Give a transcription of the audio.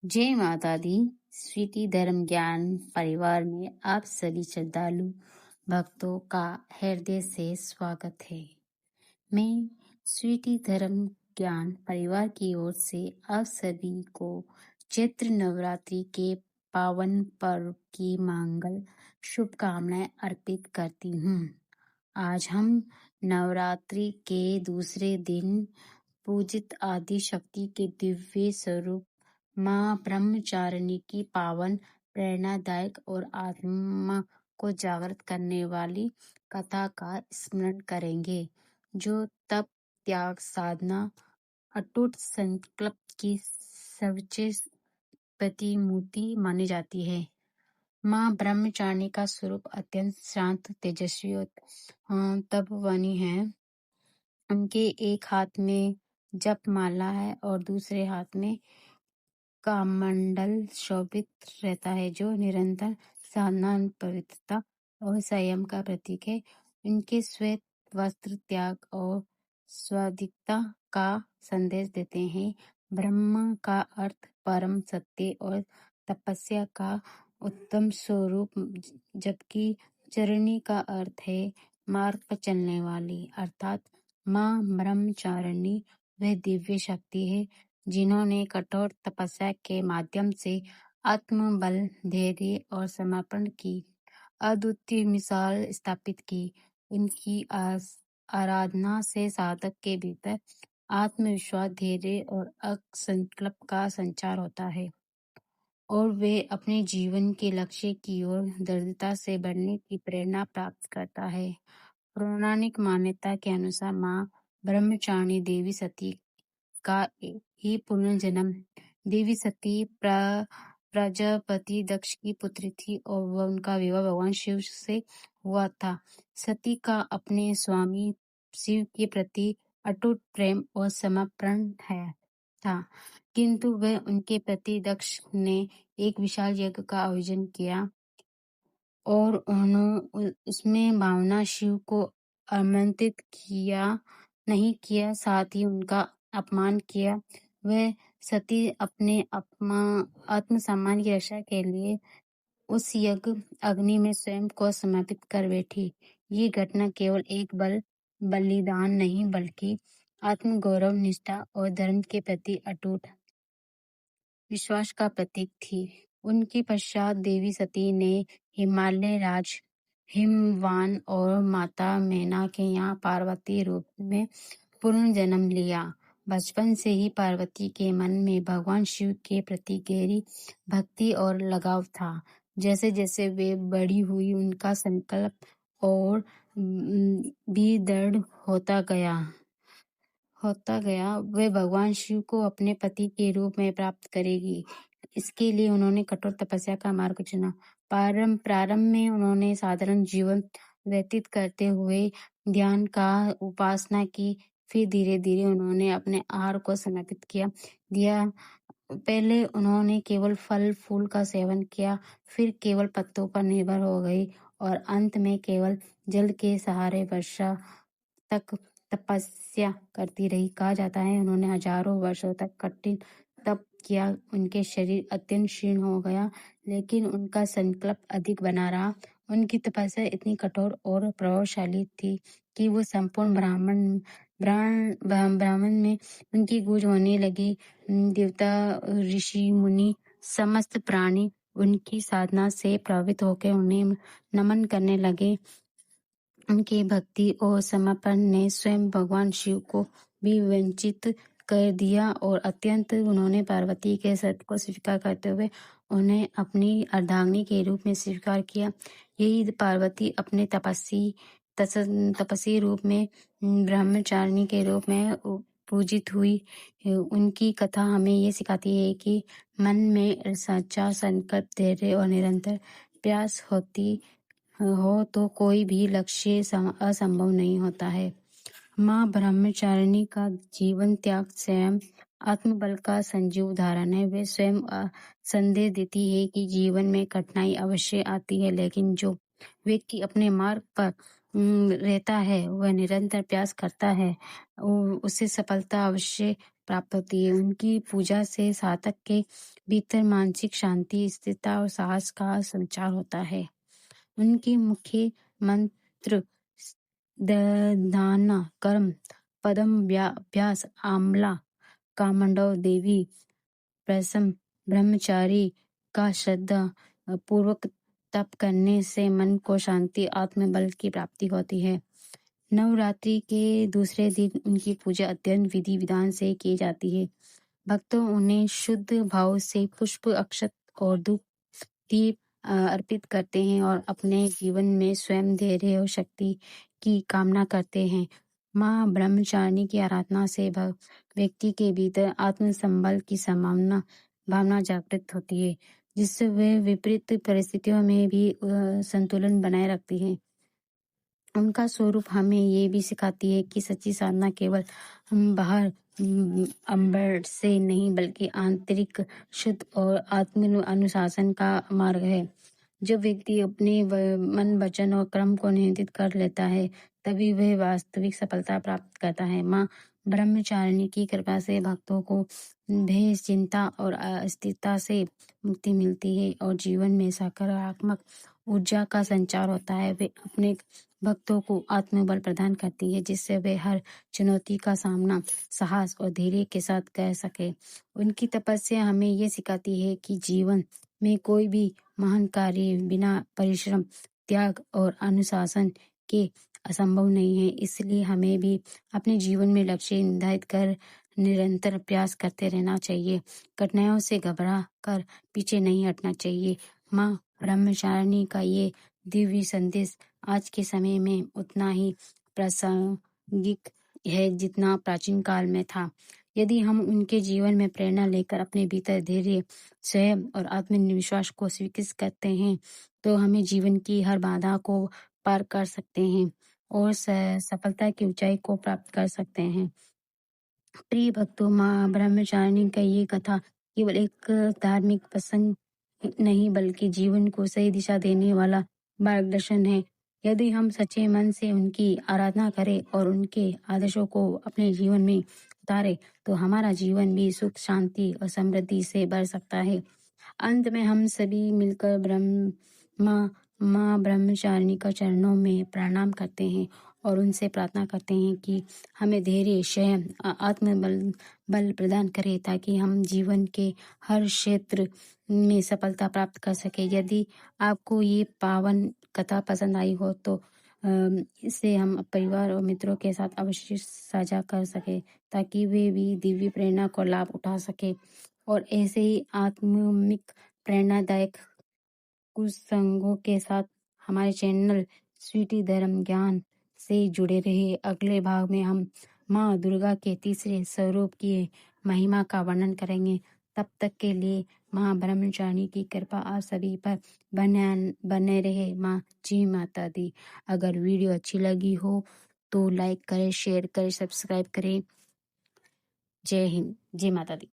जय माता दी। स्वीटी धर्म ज्ञान परिवार में आप सभी श्रद्धालु भक्तों का हृदय से स्वागत है। मैं स्वीटी धर्म ज्ञान परिवार की ओर से आप सभी को चैत्र नवरात्रि के पावन पर्व की मंगल शुभकामनाएं अर्पित करती हूँ। आज हम नवरात्रि के दूसरे दिन पूजित आदि शक्ति के दिव्य स्वरूप माँ ब्रह्मचारिणी की पावन, प्रेरणादायक और आत्मा को जागृत करने वाली कथा का स्मरण करेंगे, जो तप, त्याग, साधना, अटूट संकल्प की सर्वश्रेष्ठ प्रतिमूर्ति मानी जाती है। माँ ब्रह्मचारिणी का स्वरूप अत्यंत शांत, तेजस्वी और तपस्वी है। उनके एक हाथ में जप माला है और दूसरे हाथ में कमंडल शोभित रहता है, जो निरंतर साधना, पवित्रता और संयम का प्रतीक है। उनके श्वेत वस्त्र त्याग और स्वाधिकता का संदेश देते हैं। ब्रह्म का अर्थ परम सत्य और तपस्या का उत्तम स्वरूप, जबकि चरणी का अर्थ है मार्ग पर चलने वाली, अर्थात माँ ब्रह्मचारिणी वह दिव्य शक्ति है जिन्होंने कठोर तपस्या के माध्यम से आत्मबल, धैर्य और समर्पण की अद्वितीय मिसाल स्थापित की। उनकी आराधना से साधक के भीतर आत्मविश्वास, धैर्य और संकल्प का संचार होता है और वे अपने जीवन के लक्ष्य की ओर दृढ़ता से बढ़ने की प्रेरणा प्राप्त करता है। पौराणिक मान्यता के अनुसार माँ ब्रह्मचारिणी देवी सती का ही पुनर्जन्म। देवी सती प्रजापति दक्ष की पुत्री थी और वह उनका विवाह भगवान शिव से हुआ था। सती का अपने स्वामी शिव के प्रति अटूट प्रेम और समर्पण था, किंतु वह उनके प्रति दक्ष ने एक विशाल यज्ञ का आयोजन किया और उन्होंने उसमें भावना शिव को आमंत्रित नहीं किया, साथ ही उनका अपमान किया। वह सती अपने आत्मसम्मान की रक्षा के लिए उस यज्ञ अग्नि में स्वयं को समर्पित कर बैठी। ये घटना केवल एक बलिदान नहीं, बल्कि आत्मगौरव, निष्ठा और धर्म के प्रति अटूट विश्वास का प्रतीक थी। उनके पश्चात देवी सती ने हिमालय राज हिमवान और माता मैना के यहाँ पार्वती रूप में पुनर्जन्म लिया। बचपन से ही पार्वती के मन में भगवान शिव के प्रति गहरी भक्ति और लगाव था। जैसे जैसे वे बड़ी हुई, उनका संकल्प और भी दृढ़ होता गया। वे भगवान शिव को अपने पति के रूप में प्राप्त करेगी। इसके लिए उन्होंने कठोर तपस्या का मार्ग चुना। प्रारंभ में उन्होंने साधारण जीवन व्यतीत करते हुए ध्यान का उपासना की। फिर धीरे धीरे उन्होंने अपने आहार को समर्पित दिया। पहले उन्होंने केवल फल फूल का सेवन किया, फिर केवल पत्तों पर निर्भर हो गई और अंत में केवल जल के सहारे वर्षा तक तपस्या करती रही। कहा जाता है उन्होंने हजारों वर्षों तक कठिन तप किया। उनके शरीर अत्यंत क्षीण हो गया, लेकिन उनका संकल्प अधिक बना रहा। उनकी तपस्या इतनी कठोर और प्रभावशाली थी कि वो संपूर्ण ब्राह्मण में उनकी गूंज होने लगी। देवता, ऋषि, मुनि, समस्त प्राणी उनकी साधना से प्रभावित होकर उन्हें नमन करने लगे। उनकी भक्ति और समर्पण ने स्वयं भगवान शिव को भी वंचित कर दिया और अत्यंत उन्होंने पार्वती के सत्य को स्वीकार करते हुए उन्हें अपनी अर्धांगिनी के रूप में स्वीकार किया। यही पार्वती अपने तपस्वी रूप में ब्रह्मचारिणी के रूप में पूजित हुई। उनकी कथा हमें ये सिखाती है कि मन में सच्चा संकल्प, धैर्य और निरंतर प्रयास हो तो कोई भी लक्ष्य असंभव नहीं होता है। माँ ब्रह्मचारिणी का जीवन त्याग स्वयं आत्मबल का संजीव उदाहरण है। वे स्वयं संदेश देती है कि जीवन में कठिनाई अवश्य आती है, लेकिन जो व्यक्ति अपने मार्ग पर रहता है, वह निरंतर प्रयास करता है, उसे सफलता अवश्य प्राप्त होती है। उनकी पूजा से साधक के भीतर मानसिक शांति, स्थिरता और साहस का संचार होता है। उनके मुख्य मंत्र दान, कर्म, पदम व्यास, आमला, कामंडव देवी, प्रसम, ब्रह्मचारी का श्रद्धा पूर्वक तप करने से मन को शांति, आत्मबल की प्राप्ति होती है। नवरात्रि के दूसरे दिन उनकी पूजा अत्यंत विधि विधान से की जाती है। भक्तों उन्हें शुद्ध भाव से पुष्प, अक्षत और धूप दीप अर्पित करते हैं और अपने जीवन में स्वयं धैर्य और शक्ति की कामना करते हैं। माँ ब्रह्मचारिणी की आराधना से व्यक्ति के भीतर आत्मसंबल की भावना जागृत होती है, जिससे वे विपरीत परिस्थितियों में भी संतुलन बनाए रखती है। उनका स्वरूप हमें ये भी सिखाती है कि सच्ची साधना केवल बाहर अंबर से नहीं बल्कि आंतरिक शुद्ध और आत्म अनुशासन का मार्ग है। जब व्यक्ति अपने मन, वचन और कर्म को नियंत्रित कर लेता है, तभी वह वास्तविक सफलता प्राप्त करता है। माँ ब्रह्मचारिणी की कृपा से भक्तों को भय, चिंता और अस्थिरता से मुक्ति मिलती है और जीवन में सकारात्मक ऊर्जा का संचार होता है। वे अपने भक्तों को आत्मबल प्रदान करती है, जिससे वे हर चुनौती का सामना साहस और धैर्य के साथ कर सके। उनकी तपस्या हमें ये सिखाती है कि जीवन में कोई भी महान कार्य बिना परिश्रम, त्याग और अनुशासन के असंभव नहीं है। इसलिए हमें भी अपने जीवन में लक्ष्य निर्धारित कर निरंतर प्रयास करते रहना चाहिए। कठिनाइयों से घबरा कर पीछे नहीं हटना चाहिए। माँ ब्रह्मचारिणी का ये दिव्य संदेश आज के समय में उतना ही प्रासंगिक है जितना प्राचीन काल में था। यदि हम उनके जीवन में प्रेरणा लेकर अपने भीतर धैर्य, स्वयं और आत्मविश्वास को विकसित करते हैं, तो हमें जीवन की हर बाधा को पार कर सकते हैं और सफलता की ऊंचाई को प्राप्त कर सकते हैं। प्रिय भक्तों, माँ ब्रह्मचारिणी का ये कथा केवल एक धार्मिक प्रसंग नहीं बल्कि जीवन को सही दिशा देने वाला मार्गदर्शन है। यदि हम सच्चे मन से उनकी आराधना करें और उनके आदर्शों को अपने जीवन में उतारे, तो हमारा जीवन भी सुख, शांति और समृद्धि से भर सकता है। अंत में हम सभी मिलकर माँ ब्रह्मचारिणी का चरणों में प्रणाम करते हैं और उनसे प्रार्थना करते हैं कि हमें धैर्य, संयम, बल प्रदान करे, ताकि हम जीवन के हर क्षेत्र में सफलता प्राप्त कर सके। यदि आपको ये पावन कथा पसंद आई हो तो इसे हम परिवार और मित्रों के साथ अवश्य साझा कर सके, ताकि वे भी दिव्य प्रेरणा को लाभ उठा सके और ऐसे ही आत्मिक प्रेरणादायक कुछ संगों के साथ हमारे चैनल स्वीटी धर्म ज्ञान से जुड़े रहे। अगले भाग में हम माँ दुर्गा के तीसरे स्वरूप की महिमा का वर्णन करेंगे। तब तक के लिए माँ ब्रह्मचारिणी की कृपा आप सभी पर बने रहे। माँ जी माता दी। अगर वीडियो अच्छी लगी हो तो लाइक करें, शेयर करें, सब्सक्राइब करें। जय हिंद, जय माता दी।